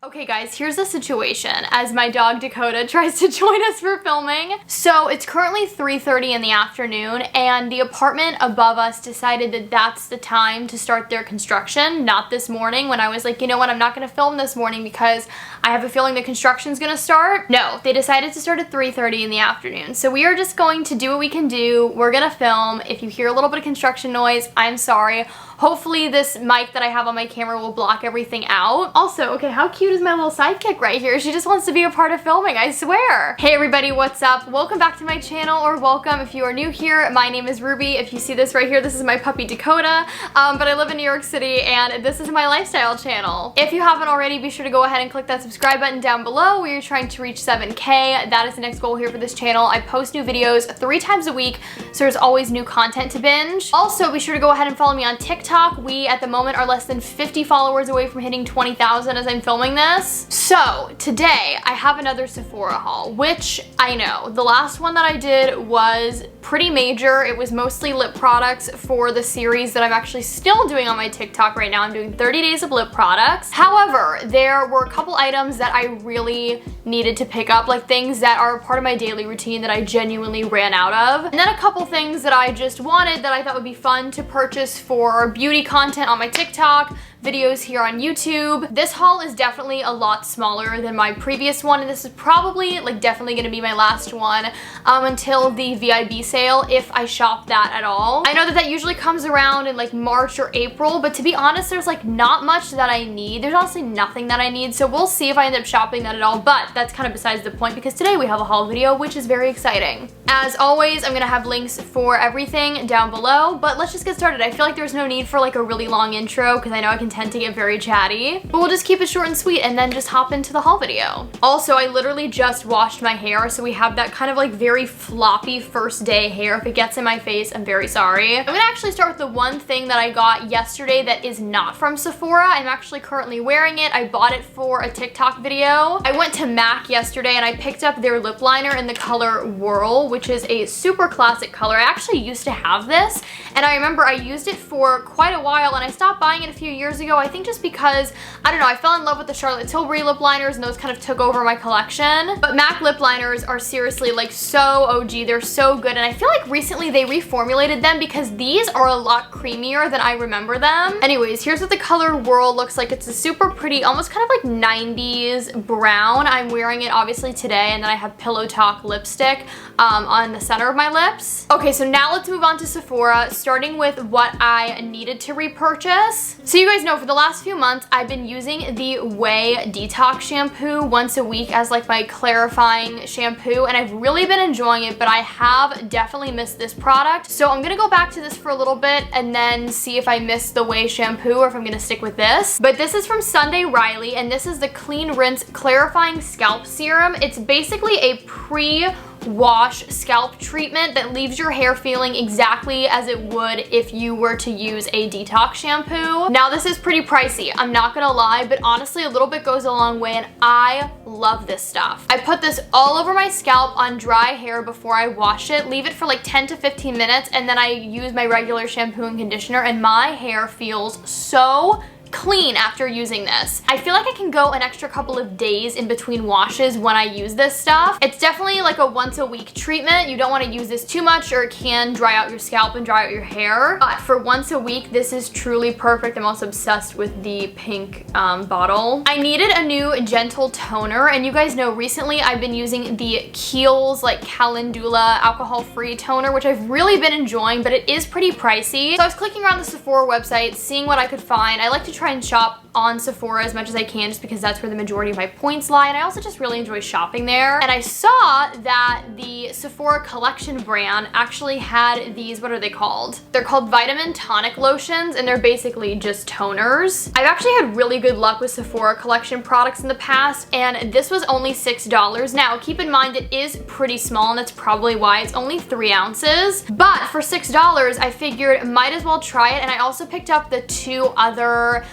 Okay guys, here's the situation as my dog Dakota tries to join us for filming. So it's currently 3:30 in the afternoon and the apartment above us decided that that's the time to start their construction, not this morning when I was like, you know what, I'm not gonna film this morning because I have a feeling the construction's gonna start. No, they decided to start at 3:30 in the afternoon. So we are just going to do what we can do. We're gonna film. If you hear a little bit of construction noise, I'm sorry. Hopefully this mic that I have on my camera will block everything out. Also, okay, how cute is my little sidekick right here? She just wants to be a part of filming, I swear. Hey everybody, what's up? Welcome back to my channel, or welcome if you are new here. My name is Ruby. If you see this right here, this is my puppy Dakota, but I live in New York City and this is my lifestyle channel. If you haven't already, be sure to go ahead and click that subscribe button down below. We are trying to reach 7K. That is the next goal here for this channel. I post new videos 3 times a week, so there's always new content to binge. Also, be sure to go ahead and follow me on TikTok. We, at the moment, are less than 50 followers away from hitting 20,000 as I'm filming this. So, today, I have another Sephora haul, which I know, the last one that I did was pretty major. It was mostly lip products for the series that I'm actually still doing on my TikTok right now. I'm doing 30 days of lip products. However, there were a couple items that I really needed to pick up, like things that are part of my daily routine that I genuinely ran out of. And then a couple things that I just wanted that I thought would be fun to purchase for beauty content on my TikTok, videos here on YouTube. This haul is definitely a lot smaller than my previous one, and this is probably like definitely gonna be my last one until the VIB sale, if I shop that at all. I know that that usually comes around in like March or April, but to be honest, there's like not much that I need. There's honestly nothing that I need, so we'll see if I end up shopping that at all, but that's kind of besides the point because today we have a haul video, which is very exciting. As always, I'm gonna have links for everything down below, but let's just get started. I feel like there's no need for like a really long intro because I know I can tend to get very chatty, but we'll just keep it short and sweet and then just hop into the haul video. Also, I literally just washed my hair, so we have that kind of like very floppy first day hair. If it gets in my face, I'm very sorry. I'm gonna actually start with the one thing that I got yesterday that is not from Sephora. I'm actually currently wearing it. I bought it for a TikTok video. I went to MAC yesterday and I picked up their lip liner in the color Whirl, which is a super classic color. I actually used to have this, and I remember I used it for quite a while and I stopped buying it a few years ago. I think just because, I don't know, I fell in love with the Charlotte Tilbury lip liners and those kind of took over my collection. But MAC lip liners are seriously like so OG, they're so good, and I feel like recently they reformulated them because these are a lot creamier than I remember them. Anyways, here's what the color Whirl looks like. It's a super pretty, almost kind of like 90s brown. I'm wearing it obviously today, and then I have Pillow Talk lipstick on the center of my lips. Okay, so now let's move on to Sephora, starting with what I needed to repurchase. So you guys know, for the last few months, I've been using the Way Detox shampoo once a week as like my clarifying shampoo, and I've really been enjoying it, but I have definitely missed this product. So I'm gonna go back to this for a little bit and then see if I miss the Way shampoo or if I'm gonna stick with this. But this is from Sunday Riley, and this is the Clean Rinse Clarifying Scalp Serum. It's basically a pre-wash scalp treatment that leaves your hair feeling exactly as it would if you were to use a detox shampoo. Now this is pretty pricey, I'm not gonna lie, but honestly a little bit goes a long way and I love this stuff. I put this all over my scalp on dry hair before I wash it, leave it for like 10 to 15 minutes, and then I use my regular shampoo and conditioner, and my hair feels so clean after using this. I feel like I can go an extra couple of days in between washes when I use this stuff. It's definitely like a once a week treatment. You don't want to use this too much or it can dry out your scalp and dry out your hair. But for once a week, this is truly perfect. I'm also obsessed with the pink bottle. I needed a new gentle toner, and you guys know recently I've been using the Kiehl's like Calendula alcohol-free toner, which I've really been enjoying, but it is pretty pricey. So I was clicking around the Sephora website, seeing what I could find. I like to try and shop on Sephora as much as I can just because that's where the majority of my points lie, and I also just really enjoy shopping there. And I saw that the Sephora Collection brand actually had these, what are they called? They're called Vitamin Tonic Lotions, and they're basically just toners. I've actually had really good luck with Sephora Collection products in the past, and this was only $6. Now, keep in mind it is pretty small, and that's probably why it's only 3 ounces, but for $6, I figured might as well try it, and I also picked up the 2 other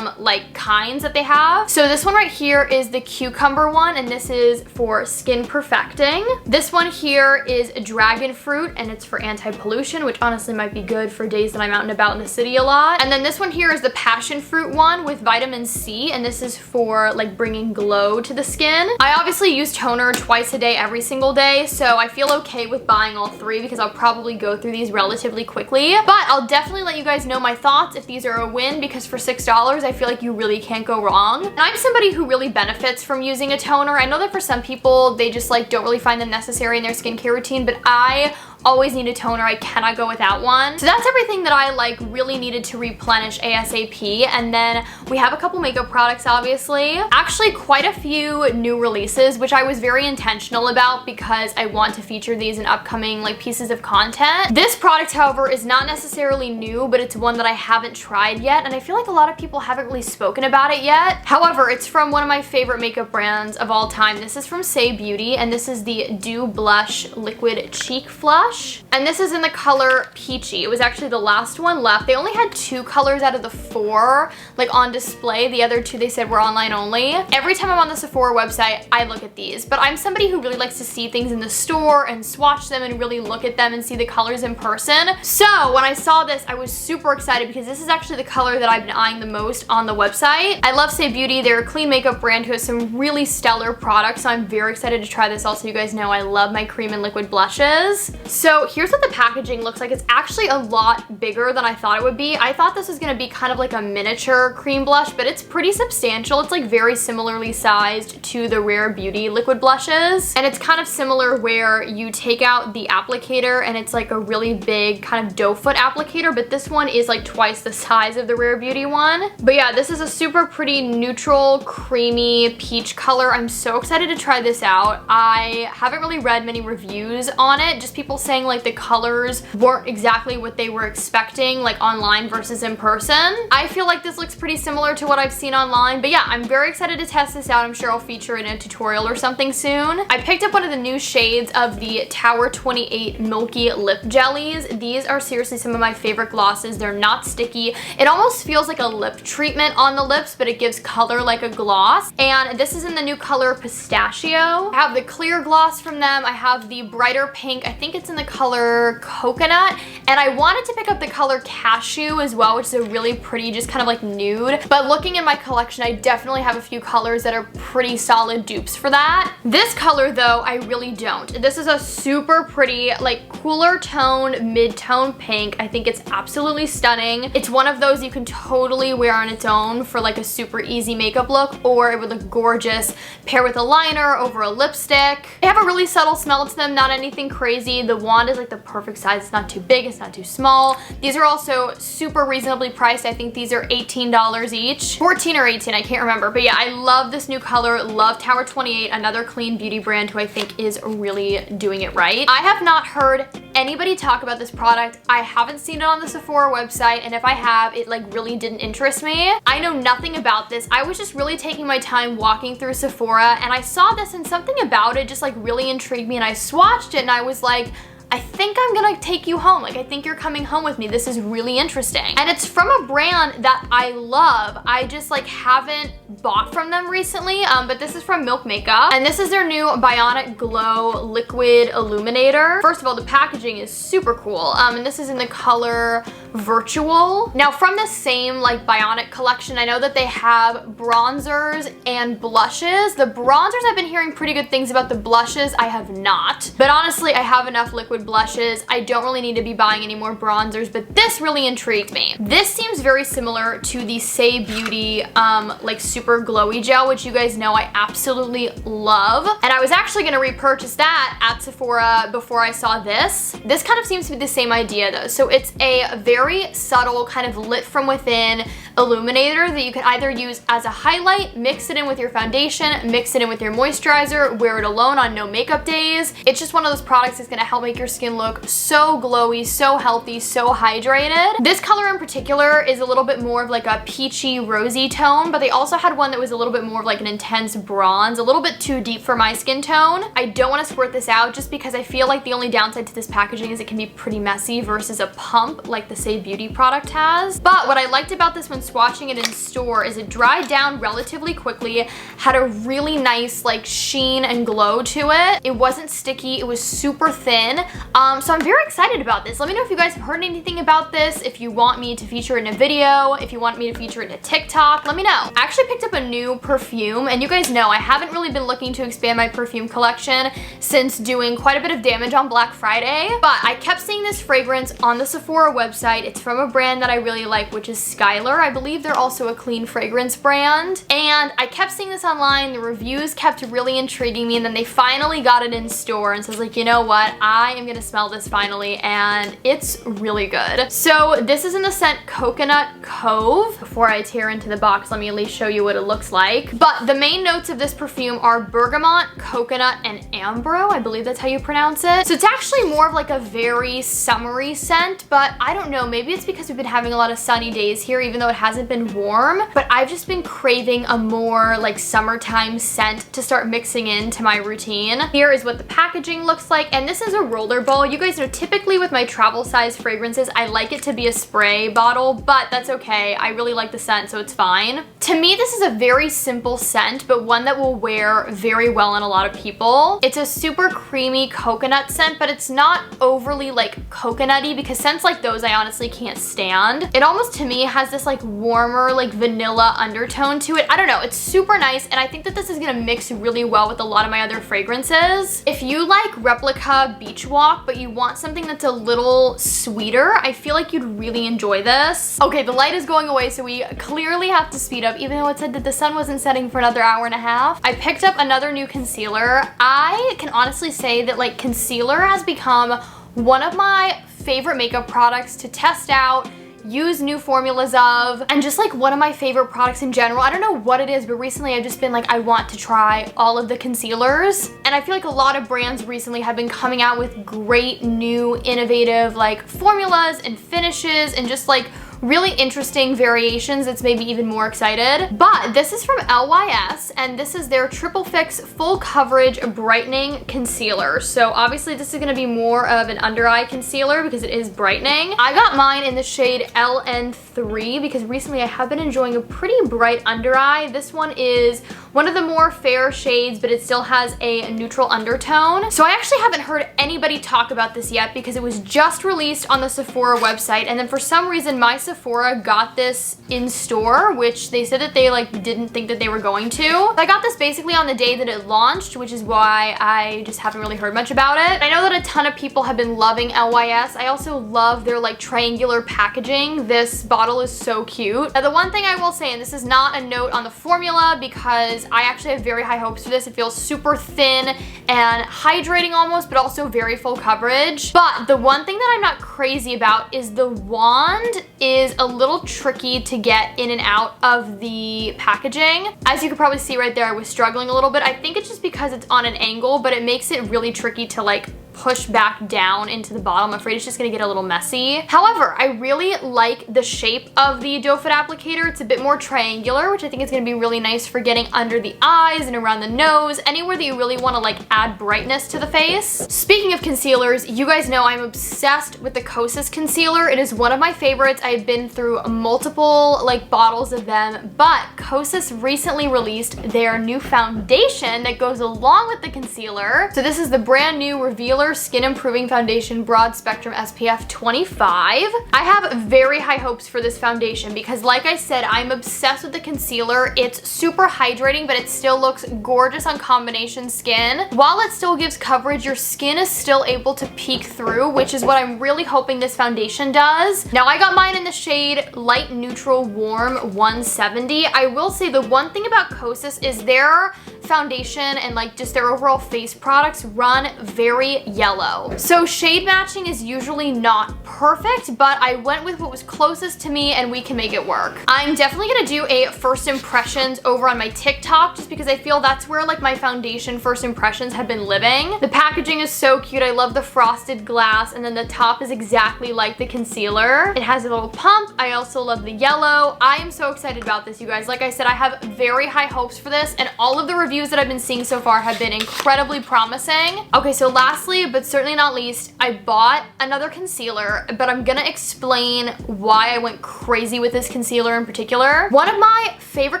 like kinds that they have. So this one right here is the cucumber one, and this is for skin perfecting. This one here is dragon fruit, and it's for anti-pollution, which honestly might be good for days that I'm out and about in the city a lot. And then this one here is the passion fruit one with vitamin C, and this is for like bringing glow to the skin. I obviously use toner twice a day every single day, so I feel okay with buying all three because I'll probably go through these relatively quickly. But I'll definitely let you guys know my thoughts if these are a win, because for $6 I feel like you really can't go wrong. And I'm somebody who really benefits from using a toner. I know that for some people they just like don't really find them necessary in their skincare routine, but I always need a toner. I cannot go without one. So that's everything that I like really needed to replenish ASAP. And then we have a couple makeup products, obviously. Actually, quite a few new releases, which I was very intentional about because I want to feature these in upcoming like pieces of content. This product, however, is not necessarily new, but it's one that I haven't tried yet, and I feel like a lot of people haven't really spoken about it yet. However, it's from one of my favorite makeup brands of all time. This is from Say Beauty, and this is the Dew Blush Liquid Cheek Flush. And this is in the color Peachy. It was actually the last one left. They only had 2 colors out of the 4 like on display. The other 2 they said were online only. Every time I'm on the Sephora website, I look at these, but I'm somebody who really likes to see things in the store and swatch them and really look at them and see the colors in person. So when I saw this, I was super excited because this is actually the color that I've been eyeing the most on the website. I love Say Beauty. They're a clean makeup brand who has some really stellar products, so I'm very excited to try this. Also, you guys know I love my cream and liquid blushes. So here's what the packaging looks like. It's actually a lot bigger than I thought it would be. I thought this was gonna be kind of like a miniature cream blush, but it's pretty substantial. It's like very similarly sized to the Rare Beauty liquid blushes. And it's kind of similar where you take out the applicator and it's like a really big kind of doe foot applicator, but this one is like twice the size of the Rare Beauty one. But yeah, this is a super pretty neutral, creamy peach color. I'm so excited to try this out. I haven't really read many reviews on it, just people saying like the colors weren't exactly what they were expecting like online versus in person. I feel like this looks pretty similar to what I've seen online, but yeah, I'm very excited to test this out. I'm sure I'll feature it in a tutorial or something soon. I picked up one of the new shades of the Tower 28 Milky Lip Jellies. These are seriously some of my favorite glosses. They're not sticky. It almost feels like a lip treatment on the lips, but it gives color like a gloss. And this is in the new color Pistachio. I have the clear gloss from them. I have the brighter pink. I think it's in the color Coconut, and I wanted to pick up the color Cashew as well, which is a really pretty just kind of like nude. But looking in my collection, I definitely have a few colors that are pretty solid dupes for that. This color though, I really don't. This is a super pretty like cooler tone, mid-tone pink. I think it's absolutely stunning. It's one of those you can totally wear on its own for like a super easy makeup look, or it would look gorgeous pair with a liner over a lipstick. They have a really subtle smell to them, not anything crazy. The wand is like the perfect size. It's not too big, it's not too small. These are also super reasonably priced. I think these are $18 each. 14 or 18, I can't remember. But yeah, I love this new color. Love Tower 28, another clean beauty brand who I think is really doing it right. I have not heard anybody talk about this product. I haven't seen it on the Sephora website, and if I have, it like really didn't interest me. I know nothing about this. I was just really taking my time walking through Sephora, and I saw this and something about it just like really intrigued me, and I swatched it and I was like, I think I'm gonna take you home. Like, I think you're coming home with me. This is really interesting. And it's from a brand that I love. I just like haven't bought from them recently, but this is from Milk Makeup. And this is their new Bionic Glow Liquid Illuminator. First of all, the packaging is super cool. And this is in the color Virtual. Now from the same like Bionic collection, I know that they have bronzers and blushes. The bronzers, I've been hearing pretty good things about. The blushes, I have not. But honestly, I have enough liquid blushes. I don't really need to be buying any more bronzers, but this really intrigued me. This seems very similar to the Say Beauty like super glowy gel, which you guys know I absolutely love. And I was actually gonna repurchase that at Sephora before I saw this. This kind of seems to be the same idea though. So it's a very subtle kind of lit from within illuminator that you can either use as a highlight, mix it in with your foundation, mix it in with your moisturizer, wear it alone on no makeup days. It's just one of those products that's gonna help make your skin look so glowy, so healthy, so hydrated. This color in particular is a little bit more of like a peachy rosy tone, but they also had one that was a little bit more of like an intense bronze, a little bit too deep for my skin tone. I don't want to squirt this out just because I feel like the only downside to this packaging is it can be pretty messy versus a pump like the Say everyday beauty product has. But what I liked about this when swatching it in store is it dried down relatively quickly, had a really nice like sheen and glow to it. It wasn't sticky, it was super thin. So I'm very excited about this. Let me know if you guys have heard anything about this, if you want me to feature it in a video, if you want me to feature it in a TikTok, let me know. I actually picked up a new perfume, and you guys know I haven't really been looking to expand my perfume collection since doing quite a bit of damage on Black Friday, but I kept seeing this fragrance on the Sephora website. It's from a brand that I really like, which is Skylar. I believe they're also a clean fragrance brand, and I kept seeing this online. The reviews kept really intriguing me, and then they finally got it in store, and so I was like, you know what, I am gonna smell this finally, and it's really good. So this is in the scent Coconut Cove. Before I tear into the box, let me at least show you what it looks like. But the main notes of this perfume are bergamot, coconut, and ambro. I believe that's how you pronounce it. So it's actually more of like a very summery scent, but I don't know, maybe it's because we've been having a lot of sunny days here, even though it hasn't been warm, but I've just been craving a more like summertime scent to start mixing into my routine. Here is what the packaging looks like, and this is a roller ball. You guys know typically with my travel size fragrances, I like it to be a spray bottle, but that's okay. I really like the scent, so it's fine. To me, this is a very simple scent, but one that will wear very well on a lot of people. It's a super creamy coconut scent, but it's not overly like coconutty, because scents like those I honestly can't stand. It almost to me has this like warmer like vanilla undertone to it. I don't know, it's super nice, and I think that this is gonna mix really well with a lot of my other fragrances. If you like Replica Beach Walk, but you want something that's a little sweeter, I feel like you'd really enjoy this. Okay, the light is going away, so we clearly have to speed up, even though it said that the sun wasn't setting for another hour and a half. I picked up another new concealer. I can honestly say that like concealer has become one of my favorite makeup products to test out, use new formulas of, and just like one of my favorite products in general. I don't know what it is, but recently I've just been like, I want to try all of the concealers. And I feel like a lot of brands recently have been coming out with great new innovative like formulas and finishes and just like really interesting variations that's made me even more excited. But this is from LYS, and this is their Triple Fix Full Coverage Brightening Concealer. So obviously this is gonna be more of an under eye concealer because it is brightening. I got mine in the shade LN3 because recently I have been enjoying a pretty bright under eye. This one is one of the more fair shades, but it still has a neutral undertone. So I actually haven't heard anybody talk about this yet because it was just released on the Sephora website, and then for some reason my Sephora got this in store, which they said that they like didn't think that they were going to. I got this basically on the day that it launched, which is why I just haven't really heard much about it. I know that a ton of people have been loving LYS. I also love their like triangular packaging. This bottle is so cute. Now the one thing I will say, and this is not a note on the formula because I actually have very high hopes for this. It feels super thin and hydrating almost, but also very full coverage. But the one thing that I'm not crazy about is the wand is a little tricky to get in and out of the packaging. As you can probably see right there, I was struggling a little bit. I think it's just because it's on an angle, but it makes it really tricky to like push back down into the bottle. I'm afraid it's just gonna get a little messy. However, I really like the shape of the doe foot applicator. It's a bit more triangular, which I think is gonna be really nice for getting under the eyes and around the nose, anywhere that you really wanna like add brightness to the face. Speaking of concealers, you guys know I'm obsessed with the Kosas concealer. It is one of my favorites. I've been through multiple like bottles of them, but Kosas recently released their new foundation that goes along with the concealer. So this is the brand new Revealer Skin Improving Foundation Broad Spectrum SPF 25. I have very high hopes for this foundation because like I said, I'm obsessed with the concealer. It's super hydrating, but it still looks gorgeous on combination skin. While it still gives coverage, your skin is still able to peek through, which is what I'm really hoping this foundation does. Now I got mine in the shade Light Neutral Warm 170. I will say the one thing about Kosas is their foundation and like just their overall face products run very yellow. So shade matching is usually not perfect, but I went with what was closest to me and we can make it work. I'm definitely gonna do a first impressions over on my TikTok just because I feel that's where like my foundation first impressions have been living. The packaging is so cute. I love the frosted glass, and then the top is exactly like the concealer. It has a little pump. I also love the yellow. I am so excited about this, you guys. Like I said, I have very high hopes for this, and all of the reviews reviews that I've been seeing so far have been incredibly promising. Okay, so lastly, but certainly not least, I bought another concealer, but I'm gonna explain why I went crazy with this concealer in particular. One of my favorite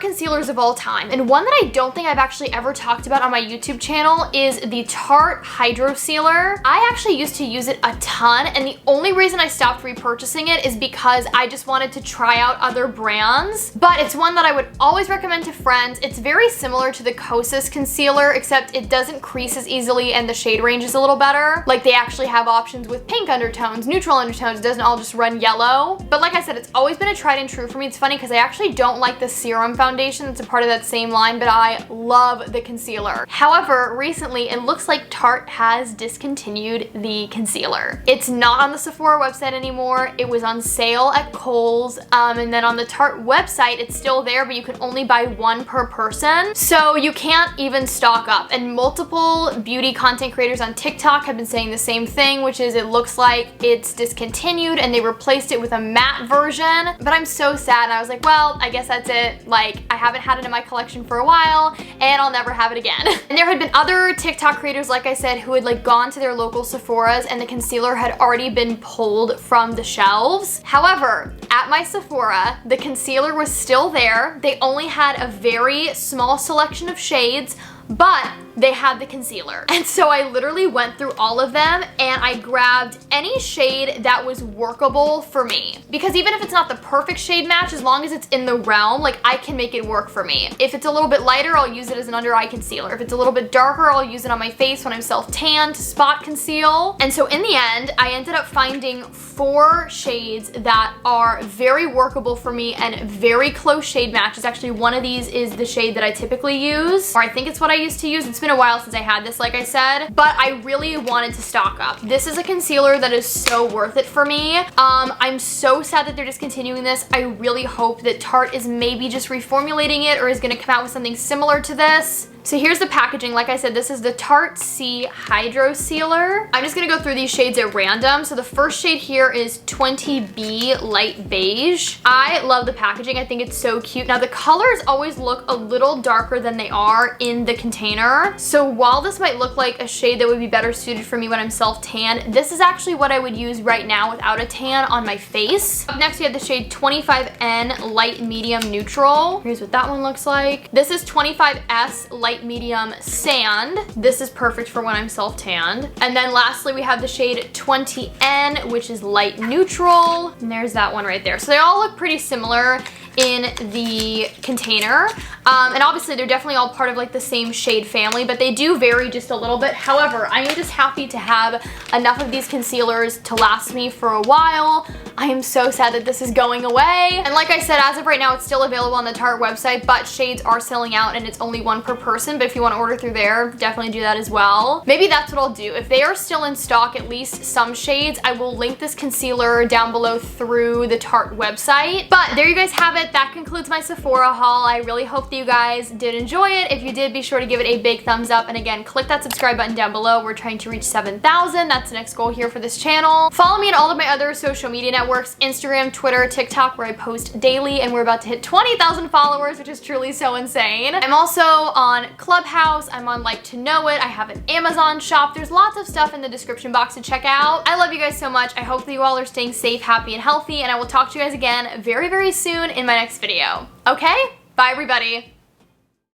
concealers of all time, and one that I don't think I've actually ever talked about on my YouTube channel, is the Tarte Hydro Sealer. I actually used to use it a ton, and the only reason I stopped repurchasing it is because I just wanted to try out other brands, but it's one that I would always recommend to friends. It's very similar to the Kosas concealer, except it doesn't crease as easily and the shade range is a little better. Like, they actually have options with pink undertones, neutral undertones, it doesn't all just run yellow. But like I said, it's always been a tried and true for me. It's funny because I actually don't like the Serum foundation that's a part of that same line, but I love the concealer. However, recently it looks like Tarte has discontinued the concealer. It's not on the Sephora website anymore. It was on sale at Kohl's, and then on the Tarte website it's still there, but you can only buy one per person, so you can't even stock up. And multiple beauty content creators on TikTok have been saying the same thing, which is it looks like it's discontinued and they replaced it with a matte version. But I'm so sad, and I was like, well, I guess that's it. Like, I haven't had it in my collection for a while and I'll never have it again. And there had been other TikTok creators, like I said, who had like gone to their local Sephoras and the concealer had already been pulled from the shelves. However, at my Sephora, the concealer was still there. They only had a very small selection of shades, but they had the concealer. And so I literally went through all of them and I grabbed any shade that was workable for me. Because even if it's not the perfect shade match, as long as it's in the realm, like, I can make it work for me. If it's a little bit lighter, I'll use it as an under eye concealer. If it's a little bit darker, I'll use it on my face when I'm self-tan to spot conceal. And so in the end, I ended up finding 4 shades that are very workable for me and very close shade matches. Actually, one of these is the shade that I typically use, or I think it's what I used to use. It's been a while since I had this, like I said, but I really wanted to stock up. This is a concealer that is so worth it for me. I'm so sad that they're discontinuing this. I really hope that Tarte is maybe just reformulating it or is gonna come out with something similar to this. So here's the packaging. Like I said, this is the Tarte C Hydro Sealer. I'm just gonna go through these shades at random. So the first shade here is 20B Light Beige. I love the packaging. I think it's so cute. Now the colors always look a little darker than they are in the container. So while this might look like a shade that would be better suited for me when I'm self-tan, this is actually what I would use right now without a tan on my face. Up next we have the shade 25N Light Medium Neutral. Here's what that one looks like. This is 25S Light Medium Sand. This is perfect for when I'm self-tanned. And then lastly, we have the shade 20N, which is light neutral. And there's that one right there. So they all look pretty similar in the container. And obviously they're definitely all part of like the same shade family, but they do vary just a little bit. However, I am just happy to have enough of these concealers to last me for a while. I am so sad that this is going away. And like I said, as of right now, it's still available on the Tarte website, but shades are selling out and it's only one per person. But if you want to order through there, definitely do that as well. Maybe that's what I'll do. If they are still in stock, at least some shades, I will link this concealer down below through the Tarte website. But there you guys have it. That concludes my Sephora haul. I really hope that you guys did enjoy it. If you did, be sure to give it a big thumbs up. And again, click that subscribe button down below. We're trying to reach 7,000. That's the next goal here for this channel. Follow me on all of my other social media networks, Instagram, Twitter, TikTok, where I post daily, and we're about to hit 20,000 followers, which is truly so insane. I'm also on Clubhouse. I'm on Like to Know It. I have an Amazon shop. There's lots of stuff in the description box to check out. I love you guys so much. I hope that you all are staying safe, happy, and healthy, and I will talk to you guys again very, very soon in my next video. Okay? Bye, everybody.